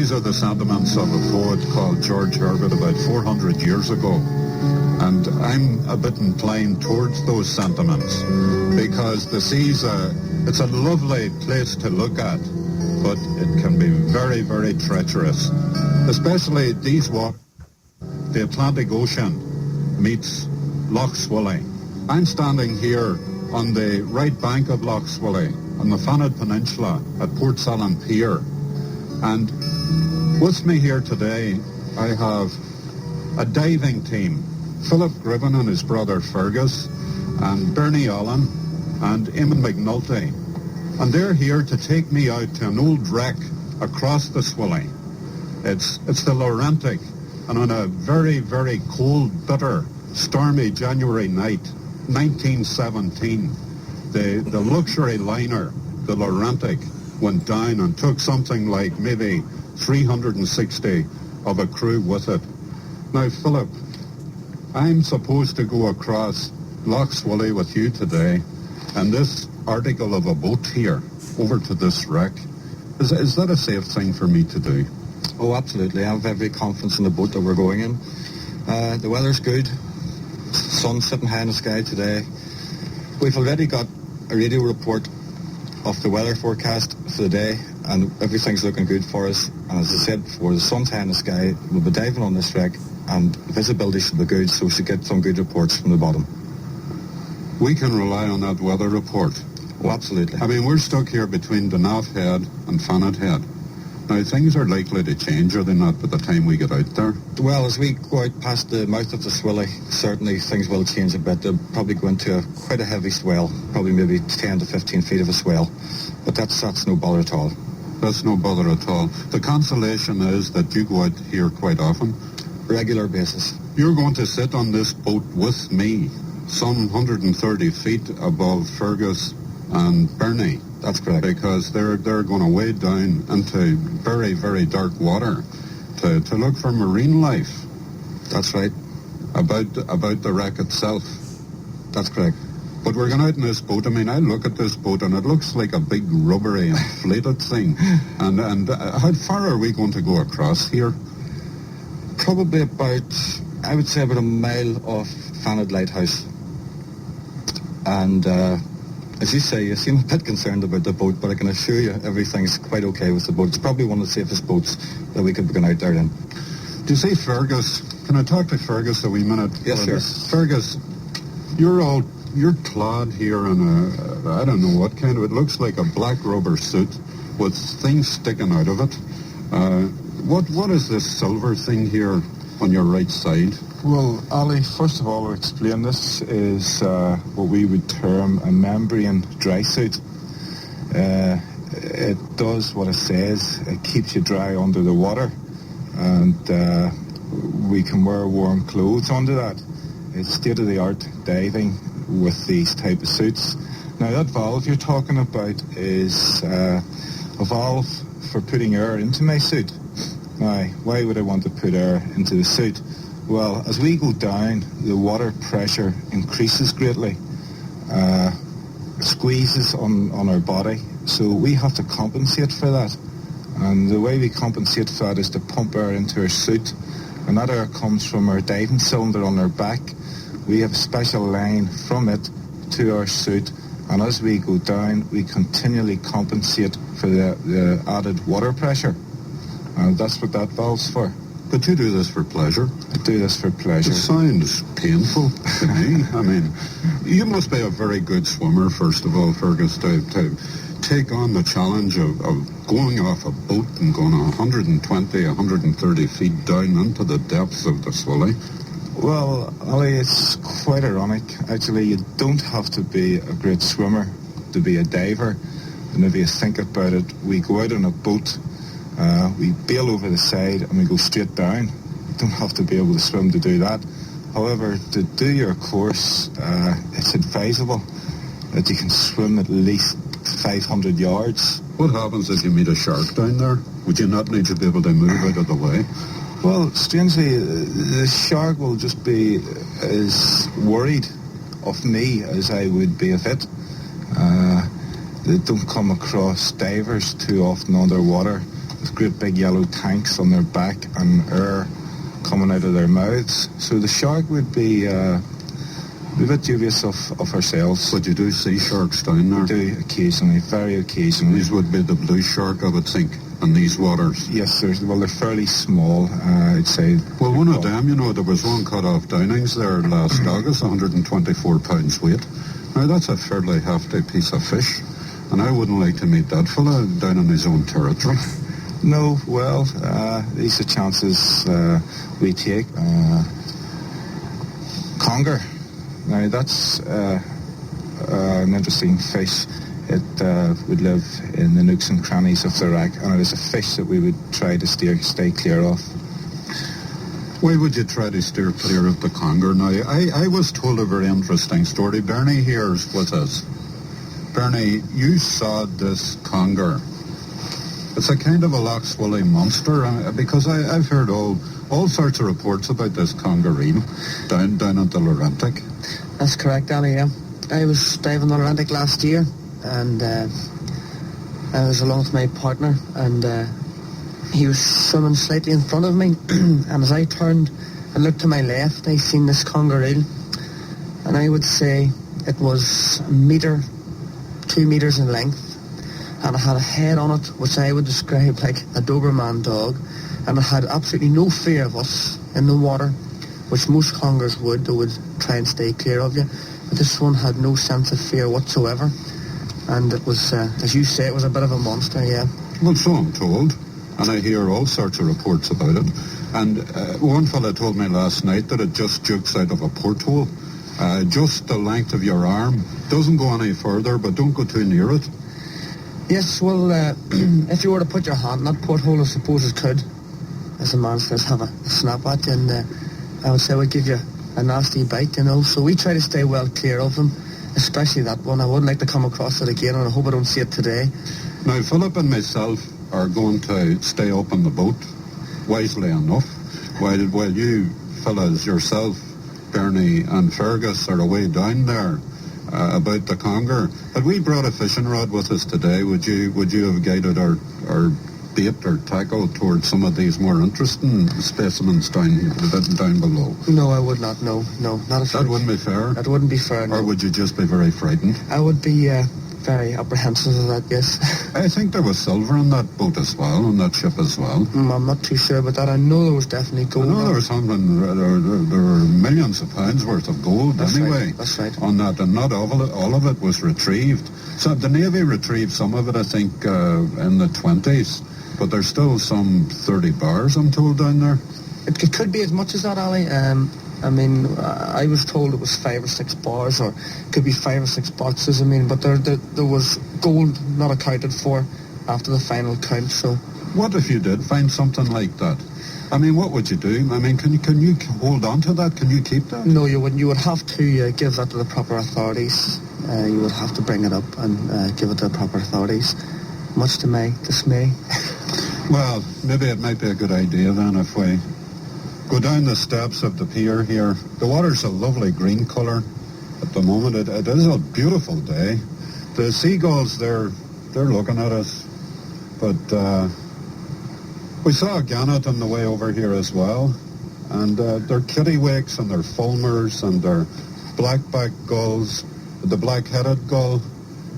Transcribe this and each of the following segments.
These are the sentiments of a poet called George Herbert about 400 years ago. And I'm a bit inclined towards those sentiments because the sea's it's a lovely place to look at, but it can be very, very treacherous, especially these waters. The Atlantic Ocean meets Lough Swilly. I'm standing here on the right bank of Lough Swilly on the Fanad Peninsula at Portsalon Pier. And with me here today, I have a diving team. Philip Gribbon and his brother Fergus, and Bernie Allen, and Eammon McNulty. And they're here to take me out to an old wreck across the Swilly. It's the Laurentic, and on a very, very cold, bitter, stormy January night, 1917, the luxury liner, the Laurentic, went down and took something like maybe 360 of a crew with it. Now, Philip, I'm supposed to go across Lough Swilly with you today, and this article of a boat here over to this wreck, is that a safe thing for me to do? Oh, absolutely. I have every confidence in the boat that we're going in. The weather's good. Sun sitting high in the sky today. We've already got a radio report of the weather forecast for the day, and everything's looking good for us. And as I said before, the sun's high in the sky. We'll be diving on this wreck, and visibility should be good, so we should get some good reports from the bottom. We can rely on that weather report. Oh, absolutely. I mean, we're stuck here between Dunaff Head and Fanad Head. Now, things are likely to change, are they not, by the time we get out there? Well, as we go out past the mouth of the Swilly, certainly things will change a bit. They'll probably go into quite a heavy swell, probably maybe 10 to 15 feet of a swell. But that's no bother at all. That's no bother at all. The consolation is that you go out here quite often. Regular basis. You're going to sit on this boat with me, some 130 feet above Fergus and Bernie. That's correct. Because they're going to wade down into very, very dark water to look for marine life. That's right. About the wreck itself. That's correct. But we're going out in this boat. I mean, I look at this boat and it looks like a big rubbery inflated thing. And how far are we going to go across here? Probably about, I would say about a mile off Fanad Lighthouse. And as you say, you seem a bit concerned about the boat, but I can assure you everything's quite okay with the boat. It's probably one of the safest boats that we could be going out there in. Do you see Fergus? Can I talk to Fergus a wee minute? Yes, sir. Fergus, you're clad here in I don't know what kind of, it looks like a black rubber suit with things sticking out of it. What is this silver thing here on your right side? Well, Olly, first of all, to explain, this is what we would term a membrane dry suit. It does what it says. It keeps you dry under the water, and we can wear warm clothes under that. It's state-of-the-art diving with these type of suits. Now, that valve you're talking about is a valve for putting air into my suit. Now, why would I want to put air into the suit? Well, as we go down, the water pressure increases greatly, squeezes on our body, so we have to compensate for that. And the way we compensate for that is to pump air into our suit, and that air comes from our diving cylinder on our back. We have a special line from it to our suit, and as we go down, we continually compensate for the added water pressure. And that's what that valve's for. But you do this for pleasure? I do this for pleasure. It sounds painful to me. I mean, you must be a very good swimmer, first of all, Fergus, to take on the challenge of going off a boat and going 120, 130 feet down into the depths of the Swilly. Well, Olly, it's quite ironic. Actually, you don't have to be a great swimmer to be a diver. And if you think about it, we go out on a boat, we bail over the side and we go straight down. You don't have to be able to swim to do that. However, to do your course, it's advisable that you can swim at least 500 yards. What happens if you meet a shark down there? Would you not need to be able to move out of the way? Well, strangely, the shark will just be as worried of me as I would be of it. They don't come across divers too often underwater. with great big yellow tanks on their back and air coming out of their mouths. So the shark would be a bit dubious of ourselves. But you do see sharks down there? We do occasionally, very occasionally. These would be the blue shark, I would think, in these waters. Yes, they're fairly small, I'd say. Well, one of them, there was one cut off Downings there last August, 124 pounds weight. Now, that's a fairly hefty piece of fish, and I wouldn't like to meet that fella down in his own territory. No, well, these are chances we take. Conger. Now, that's an interesting fish. It would live in the nooks and crannies of the wreck, and it is a fish that we would try to stay clear of. Why would you try to steer clear of the conger? Now, I was told a very interesting story. Bernie here's with us. Bernie, you saw this conger. It's a kind of a Loch Swilly monster, because I've heard all sorts of reports about this conger eel down at the Laurentic. That's correct, Olly, yeah. I was diving on the Laurentic last year, and I was along with my partner, and he was swimming slightly in front of me, and as I turned and looked to my left, I seen this conger eel, and I would say it was 2 meters in length, and it had a head on it which I would describe like a Doberman dog, and it had absolutely no fear of us in the water, which most congers would. They would try and stay clear of you, but this one had no sense of fear whatsoever, and it was, as you say, it was a bit of a monster, yeah. Well, so I'm told, and I hear all sorts of reports about it, and one fella told me last night that it just jukes out of a porthole, just the length of your arm, doesn't go any further, but don't go too near it. Yes, well, if you were to put your hand in that porthole, I suppose it could, as a man says, have a snap at you, and I would say it would give you a nasty bite, So we try to stay well clear of them, especially that one. I wouldn't like to come across it again, and I hope I don't see it today. Now, Philip and myself are going to stay up on the boat, wisely enough, while you fellas, yourself, Bernie and Fergus, are away down there about the conger. Had we brought a fishing rod with us today, would you have guided our bait or tackle towards some of these more interesting specimens down below? No, I would not. No, not at all. That wouldn't be fair? That wouldn't be fair, no. Or would you just be very frightened? I would be very apprehensive of that, yes. I think there was silver on that boat as well, on that ship as well. I'm not too sure about that. I know there was definitely gold. I know there was something, there were millions of pounds worth of gold. That's anyway. Right. That's right. On that, and not all of it was retrieved. So the Navy retrieved some of it, I think, in the 20s, but there's still some 30 bars, I'm told, down there. It could be as much as that, Olly. I was told it was 5 or 6 bars, or it could be 5 or 6 boxes. But there was gold not accounted for after the final count. So, what if you did find something like that? What would you do? Can you hold on to that? Can you keep that? No, you wouldn't. You would have to give that to the proper authorities. You would have to bring it up and give it to the proper authorities, much to my dismay. Well, maybe it might be a good idea then if we go down the steps of the pier here. The water's a lovely green colour at the moment. It is a beautiful day. The seagulls, they're looking at us. But we saw a gannet on the way over here as well. And they're kittiwakes and they're fulmars and they're blackback gulls, the black-headed gull.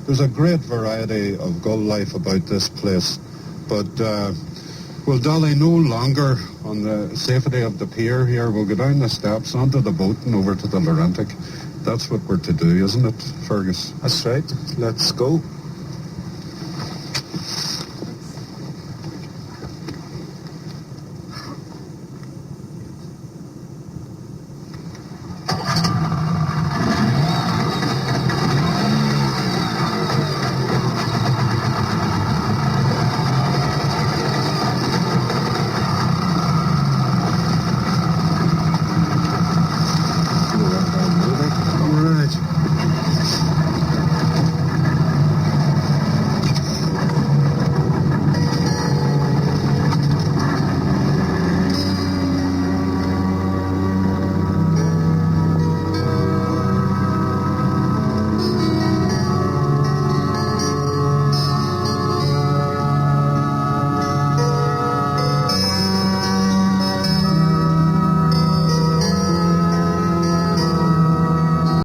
There's a great variety of gull life about this place. But we'll dally no longer on the safety of the pier here. We'll go down the steps, onto the boat and over to the Laurentic. That's what we're to do, isn't it, Fergus? That's right. Let's go.